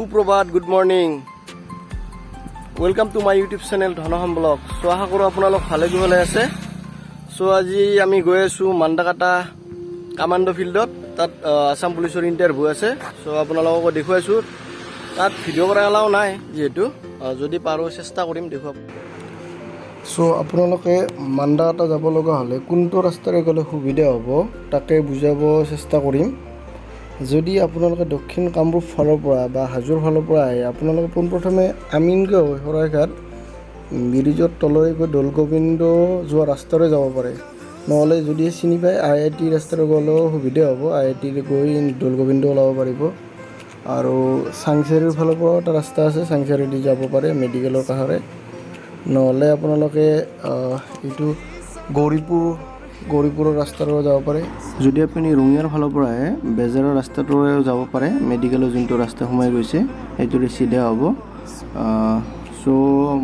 Suprabhat, good morning. Welcome to my YouTube channel Dhanham vlog. চ' আশা কৰোঁ আপোনালোক ভালে কুশলে আছে। চ' আজি আমি গৈ আছোঁ মান্দাকাটা কামাণ্ডো ফিল্ডত। তাত আছাম পুলিচৰ ইণ্টাৰভিউ আছে। চ' আপোনালোকক দেখুৱাইছোঁ। তাত ভিডিঅ' কৰা এলাও নাই, যিহেতু যদি পাৰোঁ চেষ্টা কৰিম দেখুৱাব। চ' আপোনালোকে মান্দাকাটা যাব লগা হ'লে কোনটো ৰাস্তাৰে গ'লে সুবিধা হ'ব তাকে বুজাব চেষ্টা কৰিম। যদি আপোনালোকে দক্ষিণ কামৰূপ ফালৰ পৰা বা হাজোৰ ফালৰ পৰা আহে, আপোনালোকে পোনপ্ৰথমে আমিনগাঁও হৈ শৰাইঘাট ব্ৰিজৰ তলৰে গৈ দৌলগোবিন্দ যোৱা ৰাস্তাৰে যাব পাৰে। নহ'লে যদি চিনি পায় IIT ৰাস্তাৰে গ'লেও সুবিধা হ'ব। IIT গৈ দৌলগোবিন্দ ওলাব পাৰিব। আৰু চাংচাৰিৰ ফালৰ পৰাও এটা ৰাস্তা আছে, চাংচাৰিদি যাব পাৰে মেডিকেলৰ কাষৰে। নহ'লে আপোনালোকে এইটো গৌৰীপুৰৰ ৰাস্তাৰেও যাব পাৰে। যদি আপুনি ৰঙিয়াৰ ফালৰ পৰা আহে, বেজাৰৰ ৰাস্তাটোৰেও যাব পাৰে। মেডিকেলৰ যোনটো ৰাস্তা সোমাই গৈছে সেইটোৰে চিধা হ'ব। চ'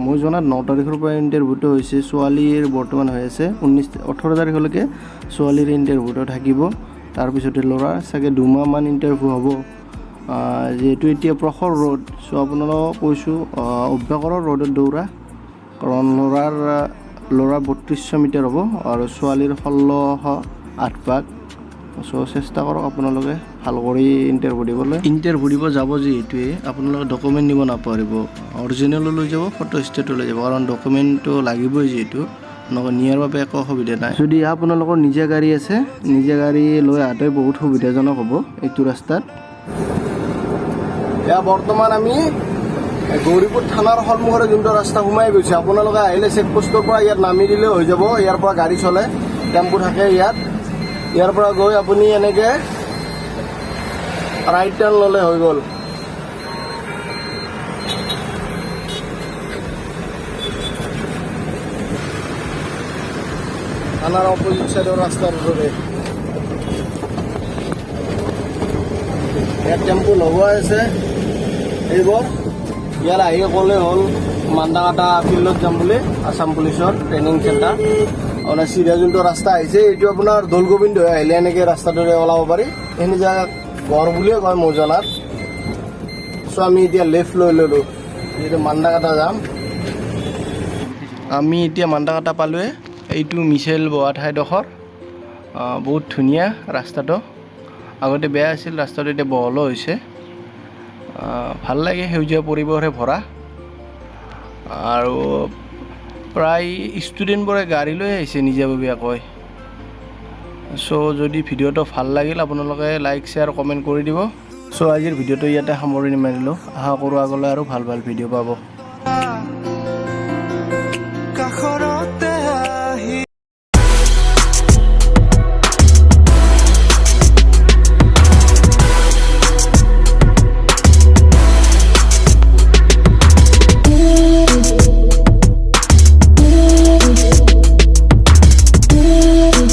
মই জনাত 9 তাৰিখৰ পৰা ইণ্টাৰভিউটো হৈছে। ছোৱালীৰ বৰ্তমান হৈ আছে 18 তাৰিখলৈকে ছোৱালীৰ ইণ্টাৰভিউটো থাকিব। তাৰপিছতে ল'ৰা চাগে 2 মাহমান ইণ্টাৰভিউ হ'ব। যিহেতু এতিয়া প্ৰখৰ ৰ'দ, চ' আপোনালোকক কৈছোঁ অভ্যাসৰৰ ৰ'দত দৌৰা, কাৰণ ল'ৰা 3200 মিটাৰ হ'ব আৰু ছোৱালীৰ 1608 পাক। চ' চেষ্টা কৰক আপোনালোকে ভাল কৰি ইণ্টাৰভিউ দিব যাব। যিহেতুৱে আপোনালোকে ডকুমেণ্ট নিব নাপাহৰিব। অৰিজিনেলো লৈ যাব, ফটো ষ্টেটো লৈ যাব, কাৰণ ডকুমেণ্টটো লাগিবই। যিহেতু আপোনালোকে নিয়াৰ বাবে একো অসুবিধা নাই। যদি আপোনালোকৰ নিজা গাড়ী আছে, নিজা গাড়ী লৈ আহাতে বহুত সুবিধাজনক হ'ব এইটো ৰাস্তাত। এতিয়া বৰ্তমান আমি গৌৰীপুৰ থানাৰ সন্মুখৰে যোনটো ৰাস্তা সোমাই গৈছে। আপোনালোকে আহিলে চেকপোষ্টৰ পৰা ইয়াত নামি দিলে হৈ যাব। ইয়াৰ পৰা গাড়ী চলে, টেম্পু থাকে ইয়াত। ইয়াৰ পৰা গৈ আপুনি এনেকৈ ৰাইট টাৰ্ণ ল'লে হৈ গ'ল। থানাৰ অপজিট চাইডৰ ৰাস্তাৰ ওচৰতে ইয়াত টেম্পু লগোৱাই আছে। এইবোৰ ইয়াত আহি ক'লে হ'ল মান্দাকাটা ফিল্ডত যাম বুলি, আছাম পুলিচৰ ট্ৰেইনিং চেণ্টাৰ। আপোনাৰ চিধা যোনটো ৰাস্তা আহিছে এইটো আপোনাৰ দৌলগোবিন্দ হৈ আহিলে এনেকৈ ৰাস্তাটোৰে ওলাব পাৰি। এইখিনি জেগা গড় বুলিয়ে কয় মোৰ জনাত। চ' আমি এতিয়া লেফ্ট লৈ ল'লোঁ, যিহেতু মান্দাকাটা যাম। আমি এতিয়া মান্দাকাটা পালোৱে। এইটো মিছাইল বহা ঠাইডোখৰ। বহুত ধুনীয়া ৰাস্তাটো। আগতে বেয়া আছিল, ৰাস্তাটো এতিয়া বহলো হৈছে। ভাল লাগে, সেউজীয়া পৰিৱেশৰে ভৰা। আৰু প্ৰায় ষ্টুডেণ্টবোৰে গাড়ী লৈ আহিছে নিজাববীয়াকৈ। চ' যদি ভিডিঅ'টো ভাল লাগিল আপোনালোকে লাইক, শ্বেয়াৰ, কমেণ্ট কৰি দিব। চ' আজিৰ ভিডিঅ'টো ইয়াতে সামৰণি মাৰিলোঁ। আশা কৰোঁ আগলৈ আৰু ভাল ভিডিঅ' পাব।